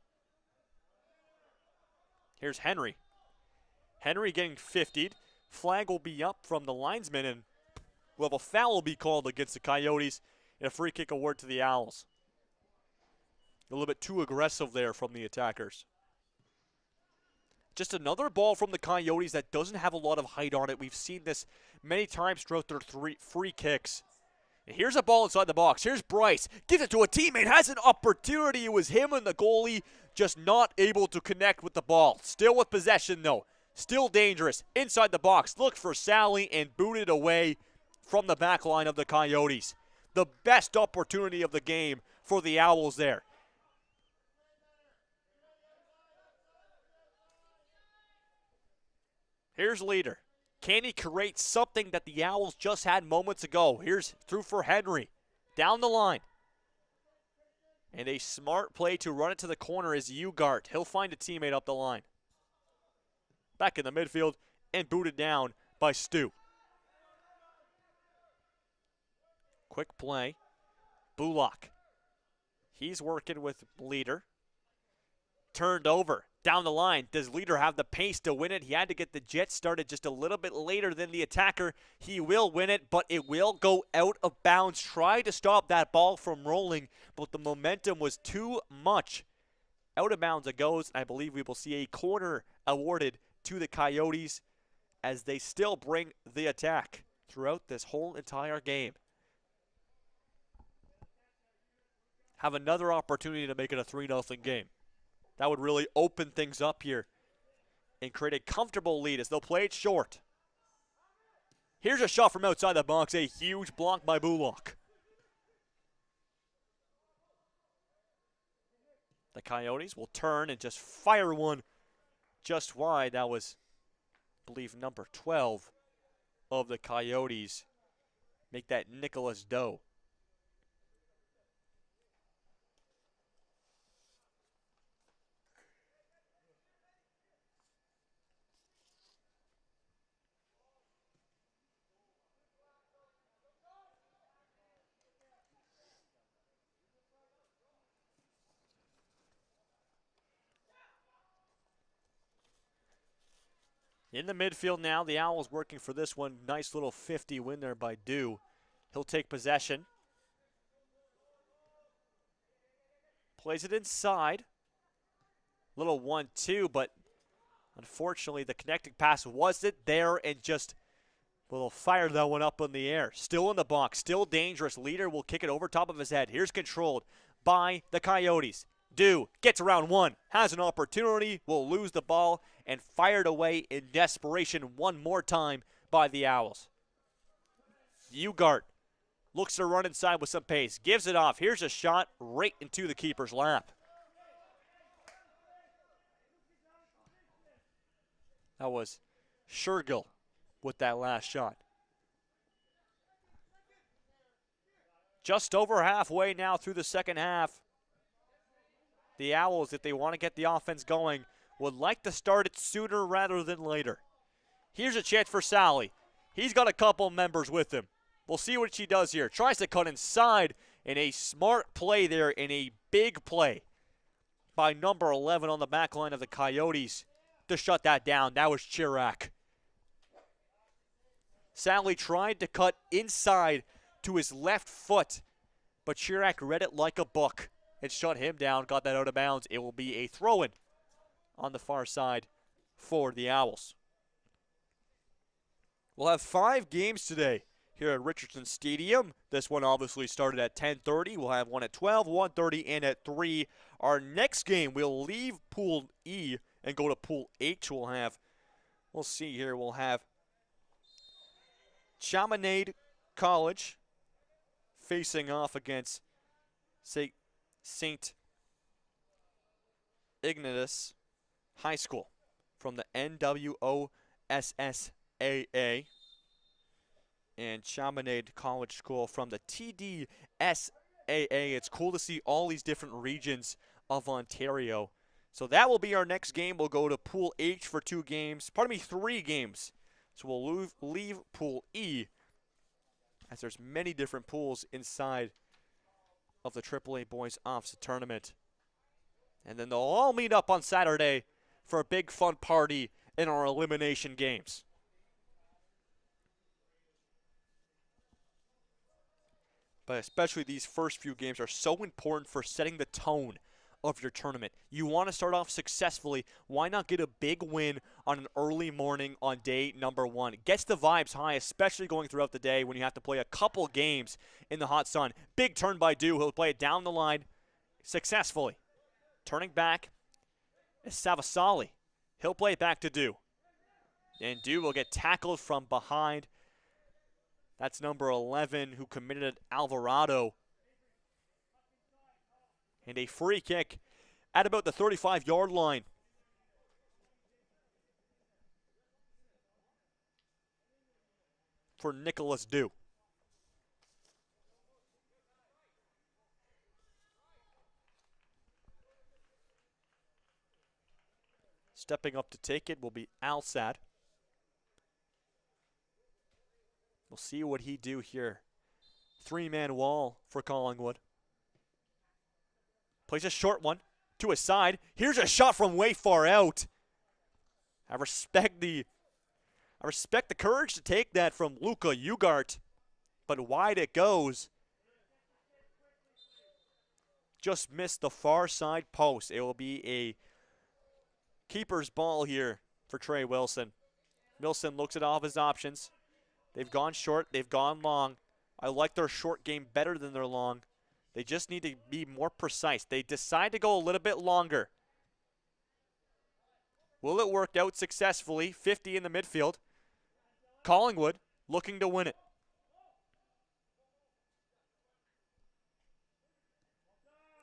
Here's Henry. Henry getting 50'd. Flag will be up from the linesman, and will have a foul be called against the Coyotes and a free kick award to the Owls. A little bit too aggressive there from the attackers. Just another ball from the Coyotes that doesn't have a lot of height on it. We've seen this many times throughout their free kicks. And here's a ball inside the box. Here's Bryce. Gives it to a teammate. Has an opportunity. It was him and the goalie just not able to connect with the ball. Still with possession, though. Still dangerous. Inside the box. Looked for Sally and booted away from the back line of the Coyotes. The best opportunity of the game for the Owls there. Here's Leader. Can he create something that the Owls just had moments ago? Here's through for Henry. Down the line. And a smart play to run it to the corner is Ugart. He'll find a teammate up the line. Back in the midfield and booted down by Stu. Quick play. Bullock He's working with Leader. Turned over. Down the line. Does Leader have the pace to win it? He had to get the Jets started just a little bit later than the attacker. He will win it, but it will go out of bounds. Try to stop that ball from rolling, but the momentum was too much. Out of bounds it goes. I believe we will see a corner awarded to the Coyotes as they still bring the attack throughout this whole entire game. Have another opportunity to make it a 3-0 game. That would really open things up here and create a comfortable lead as they'll play it short. Here's a shot from outside the box, a huge block by Bullock. The Coyotes will turn and just fire one just wide. That was, I believe, number 12 of the Coyotes. Make that Nicholas Doe. In the midfield now, the Owls working for this one. Nice little 50 win there by Dew. He'll take possession. Plays it inside. Little 1-2, but unfortunately the connecting pass wasn't there and just will fire that one up in the air. Still in the box, still dangerous. Leader will kick it over top of his head. Here's controlled by the Coyotes. Dew gets around one, has an opportunity, will lose the ball, and fired away in desperation one more time by the Owls. Ugart looks to run inside with some pace, gives it off. Here's a shot right into the keeper's lap. That was Shergill with that last shot. Just over halfway now through the second half. The Owls, if they want to get the offense going, would like to start it sooner rather than later. Here's a chance for Sally. He's got a couple members with him. We'll see what she does here. Tries to cut inside, and a smart play there, and a big play by number 11 on the back line of the Coyotes to shut that down. That was Chirac. Sally tried to cut inside to his left foot, but Chirac read it like a book and shut him down, got that out of bounds. It will be a throw-in on the far side for the Owls. We'll have 5 games today here at Richardson Stadium. This one obviously started at 10:30. We'll have one at 12, 1:30, and at 3. Our next game, we'll leave Pool E and go to Pool H. We'll see here, we'll have Chaminade College facing off against St. Ignatius High School from the NWOSSAA, and Chaminade College School from the TDSAA. It's cool to see all these different regions of Ontario. So that will be our next game. We'll go to Pool H for 2 games. Pardon me, 3 games. So we'll leave Pool E, as there's many different pools inside of the AAA Boys OFSAA tournament. And then they'll all meet up on Saturday for a big fun party in our elimination games. But especially these first few games are so important for setting the tone of your tournament. You want to start off successfully. Why not get a big win on an early morning on day number 1? It gets the vibes high, especially going throughout the day when you have to play a couple games in the hot sun. Big turn by Dew. He'll play it down the line successfully. Turning back is Savasali. He'll play it back to Dew. And Dew will get tackled from behind. That's number 11 who committed Alvarado. And a free kick at about the 35-yard line. For Nicholas Dew. Stepping up to take it will be Alsad. We'll see what he do here. 3-man wall for Collingwood. Plays a short one to his side. Here's a shot from way far out. I respect the courage to take that from Luka Ugart, but wide it goes. Just missed the far side post. It will be a keeper's ball here for Trey Wilson. Wilson looks at all of his options. They've gone short. They've gone long. I like their short game better than their long. They just need to be more precise. They decide to go a little bit longer. Will it work out successfully? 50 in the midfield. Collingwood looking to win it.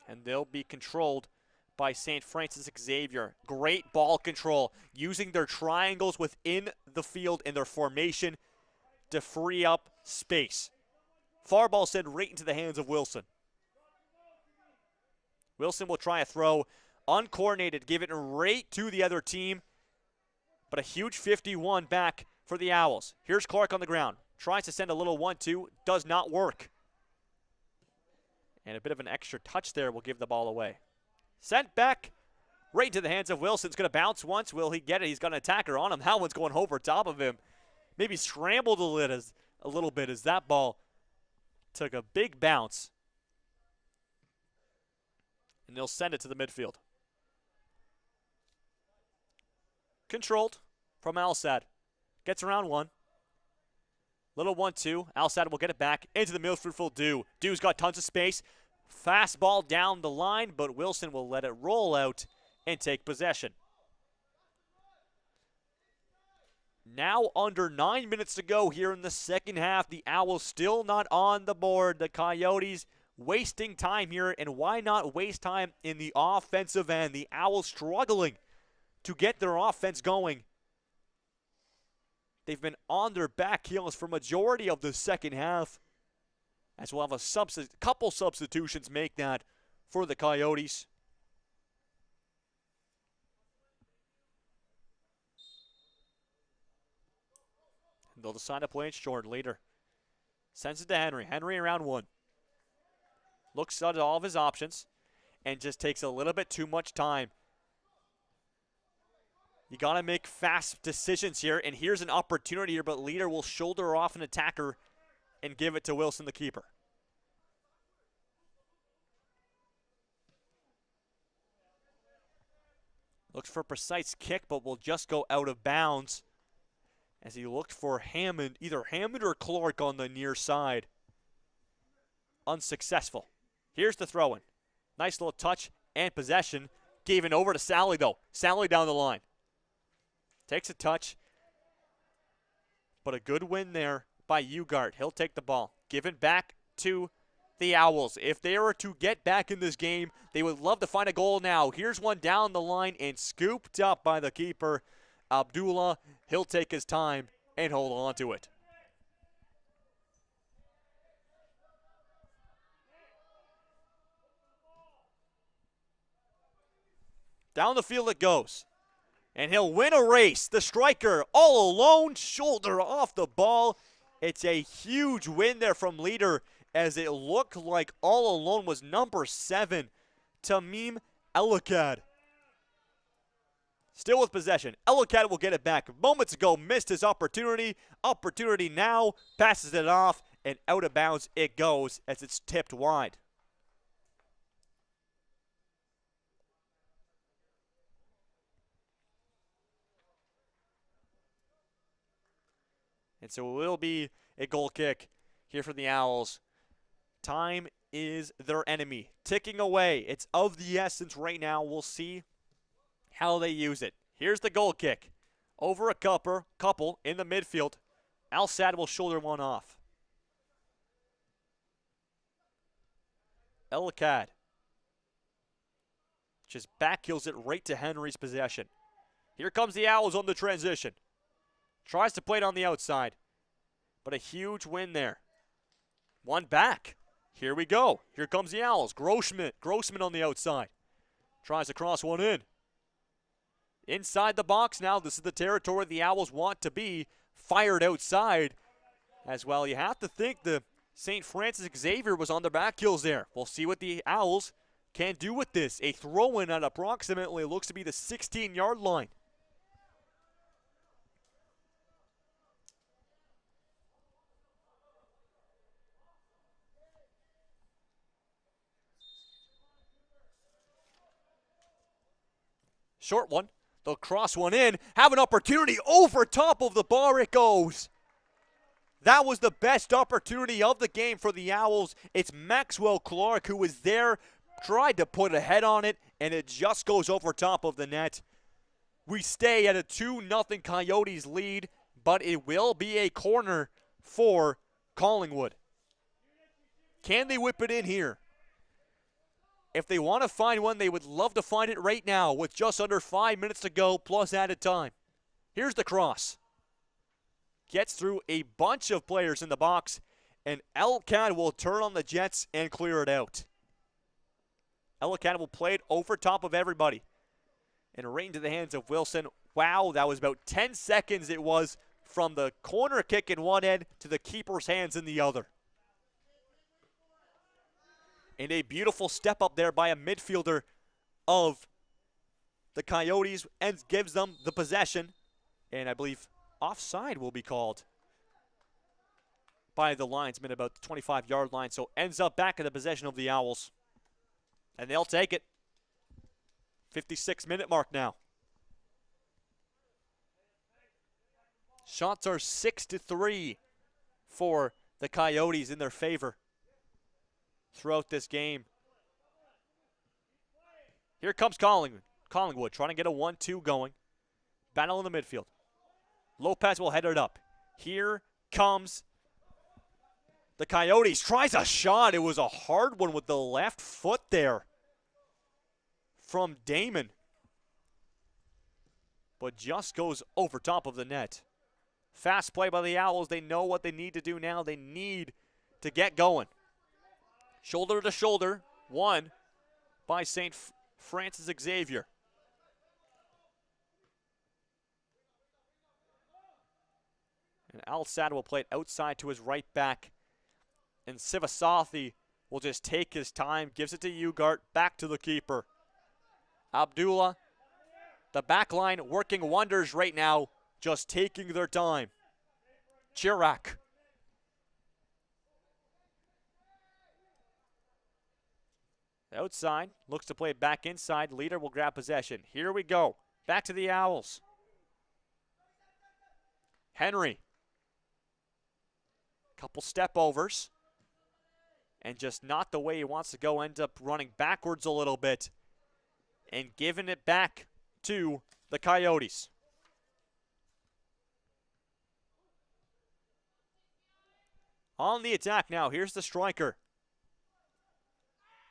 And they'll be controlled by St. Francis Xavier. Great ball control, using their triangles within the field in their formation to free up space. Far ball sent right into the hands of Wilson. Wilson will try a throw, uncoordinated, give it right to the other team, but a huge 51 back for the Owls. Here's Clark on the ground. Tries to send a little 1-2, does not work. And a bit of an extra touch there will give the ball away. Sent back right into the hands of Wilson. It's going to bounce once. Will he get it? He's got an attacker on him. That one's going over top of him. Maybe scrambled a little bit as that ball took a big bounce. And they'll send it to the midfield. Controlled from Alsad. Gets around one. Little 1-2. Alsad will get it back into the midfield for Dew. Dew's got tons of space. Fastball down the line, but Wilson will let it roll out and take possession. Now under 9 minutes to go here in the second half. The Owls still not on the board. The Coyotes wasting time here, and why not waste time in the offensive end? The Owls struggling to get their offense going. They've been on their back heels for majority of the second half, as we'll have a couple substitutions make that for the Coyotes. And they'll decide to play it short. Leader sends it to Henry. Henry around one. Looks at all of his options and just takes a little bit too much time. You got to make fast decisions here, and here's an opportunity here, but Leader will shoulder off an attacker and give it to Wilson, the keeper. Looks for a precise kick, but will just go out of bounds as he looked for Hammond, either Hammond or Clark on the near side. Unsuccessful. Here's the throw-in. Nice little touch and possession. Gave it over to Sally, though. Sally down the line. Takes a touch, but a good win there by Ugart. He'll take the ball. Given back to the Owls. If they were to get back in this game, they would love to find a goal now. Here's one down the line and scooped up by the keeper, Abdullah. He'll take his time and hold on to it. Down the field it goes. And he'll win a race. The striker all alone, shoulder off the ball. It's a huge win there from Leader, as it looked like all alone was number 7, Tamim Elikad. Still with possession. Elikad will get it back. Moments ago, missed his opportunity. Opportunity now, passes it off, and out of bounds it goes as it's tipped wide. And so it will be a goal kick here for the Owls. Time is their enemy. Ticking away. It's of the essence right now. We'll see how they use it. Here's the goal kick. Over a couple in the midfield. Alsad will shoulder one off. Elikad just backheels it right to Henry's possession. Here comes the Owls on the transition. Tries to play it on the outside, but a huge win there. One back. Here we go. Here comes the Owls. Grossman on the outside. Tries to cross one in. Inside the box now. This is the territory the Owls want to be. Fired outside as well. You have to think the St. Francis Xavier was on their back heels there. We'll see what the Owls can do with this. A throw-in at approximately looks to be the 16-yard line. Short one. They'll cross one in. Have an opportunity. Over top of the bar it goes. That was the best opportunity of the game for the Owls. It's Maxwell Clark who was there, tried to put a head on it, and it just goes over top of the net. We stay at a 2-0 Coyotes lead, but it will be a corner for Collingwood. Can they whip it in here? If they want to find one, they would love to find it right now with just under 5 minutes to go plus added time. Here's the cross. Gets through a bunch of players in the box, and Elcad will turn on the Jets and clear it out. Elcad will play it over top of everybody. And right into the hands of Wilson. Wow, that was about 10 seconds it was from the corner kick in one end to the keeper's hands in the other. And a beautiful step up there by a midfielder of the Coyotes and gives them the possession. And I believe offside will be called by the linesman about the 25-yard line. So ends up back in the possession of the Owls. And they'll take it. 56-minute mark now. Shots are 6-3 for the Coyotes in their favor throughout this game. Here comes Collingwood trying to get a 1-2 going. Battle in the midfield. Lopez will head it up. Here comes the Coyotes. Tries a shot. It was a hard one with the left foot there from Damon. But just goes over top of the net. Fast play by the Owls. They know what they need to do now. They need to get going. Shoulder to shoulder. Won by St. Francis Xavier. And Al-Sad will play it outside to his right back. And Sivasathi will just take his time. Gives it to Ugart. Back to the keeper. Abdullah. The back line working wonders right now. Just taking their time. Chirac. Outside. Looks to play it back inside. Leader will grab possession. Here we go. Back to the Owls. Henry. Couple step overs. And just not the way he wants to go. Ends up running backwards a little bit. And giving it back to the Coyotes. On the attack now. Here's the striker.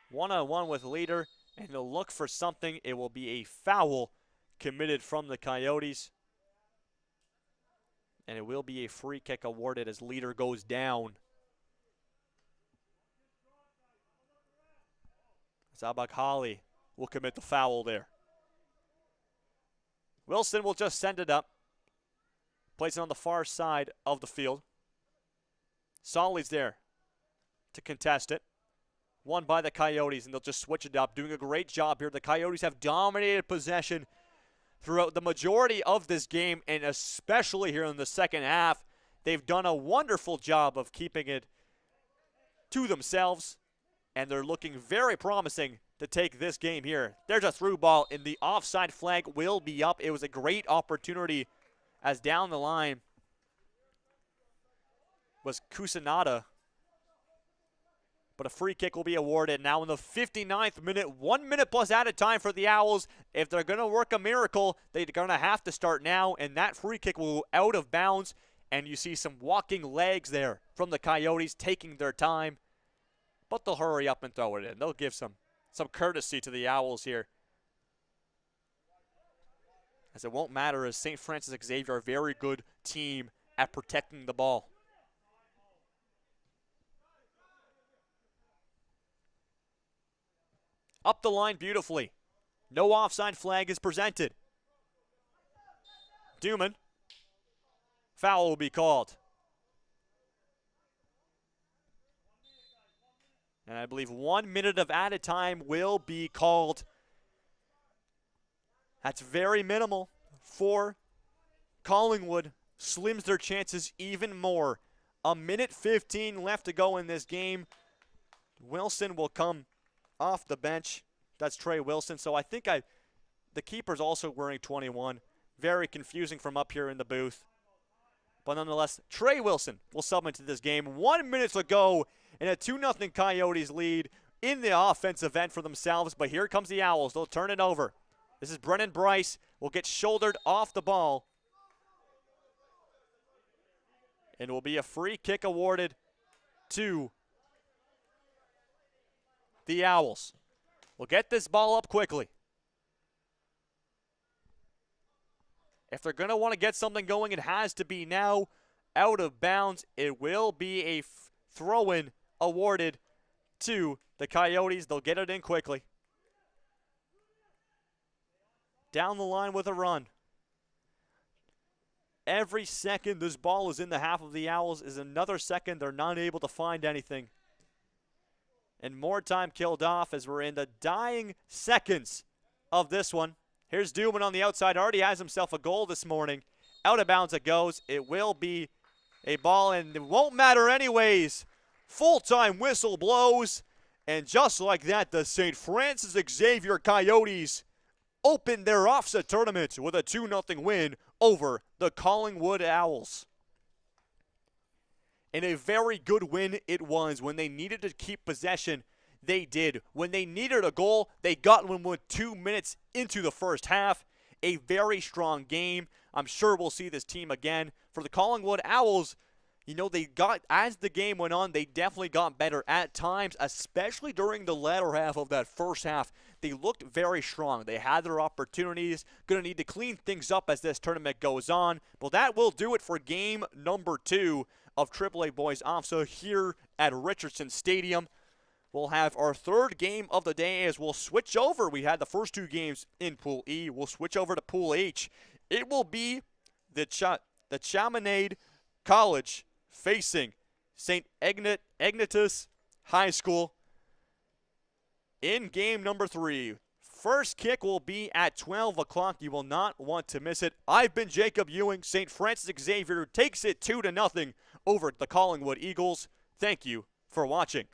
One-on-one with Leader. And he'll look for something. It will be a foul committed from the Coyotes. And it will be a free kick awarded as Leader goes down. Zabakhali will commit the foul there. Wilson will just send it up. Plays it on the far side of the field. Solly's there to contest it. Won by the Coyotes, and they'll just switch it up. Doing a great job here. The Coyotes have dominated possession throughout the majority of this game, and especially here in the second half. They've done a wonderful job of keeping it to themselves, and they're looking very promising to take this game here. There's a through ball, and the offside flag will be up. It was a great opportunity as down the line was Kusanada. But a free kick will be awarded now in the 59th minute. 1 minute plus added time for the Owls. If they're going to work a miracle, they're going to have to start now. And that free kick will go out of bounds. And you see some walking legs there from the Coyotes taking their time. But they'll hurry up and throw it in. They'll give some courtesy to the Owls here. As it won't matter, as St. Francis Xavier are a very good team at protecting the ball. Up the line beautifully. No offside flag is presented. Duman. Foul will be called. And I believe 1 minute of added time will be called. That's very minimal for Collingwood. Slims their chances even more. 1:15 left to go in this game. Wilson will come off the bench. That's Trey Wilson. So I think the keeper's also wearing 21. Very confusing from up here in the booth. But nonetheless, Trey Wilson will sub into this game. 1 minute to go and a 2-0 Coyotes lead in the offensive end for themselves. But here comes the Owls. They'll turn it over. This is Brennan Bryce. Will get shouldered off the ball. And will be a free kick awarded to the Owls. We'll get this ball up quickly. If they're going to want to get something going, it has to be now. Out of bounds. It will be a throw-in awarded to the Coyotes. They'll get it in quickly. Down the line with a run. Every second this ball is in the half of the Owls is another second they're not able to find anything. And more time killed off as we're in the dying seconds of this one. Here's Dooman on the outside. Already has himself a goal this morning. Out of bounds it goes. It will be a ball, and it won't matter anyways. Full-time whistle blows. And just like that, the St. Francis Xavier Coyotes opened their OFSAA tournament with a 2-0 win over the Collingwood Owls. And a very good win it was. When they needed to keep possession, they did. When they needed a goal, they got one with 2 minutes into the first half. A very strong game. I'm sure we'll see this team again. For the Collingwood Owls, you know, as the game went on, they definitely got better at times, especially during the latter half of that first half. They looked very strong. They had their opportunities. Going to need to clean things up as this tournament goes on. Well, that will do it for game number 2 of AAA Boys OFSAA here at Richardson Stadium. We'll have our third game of the day as we'll switch over. We had the first 2 games in Pool E. We'll switch over to Pool H. It will be the Chaminade College facing St. Ignatius High School in game number 3. First kick will be at 12 o'clock. You will not want to miss it. I've been Jacob Ewing. St. Francis Xavier takes it 2-0 over the Collingwood Eagles. Thank you for watching.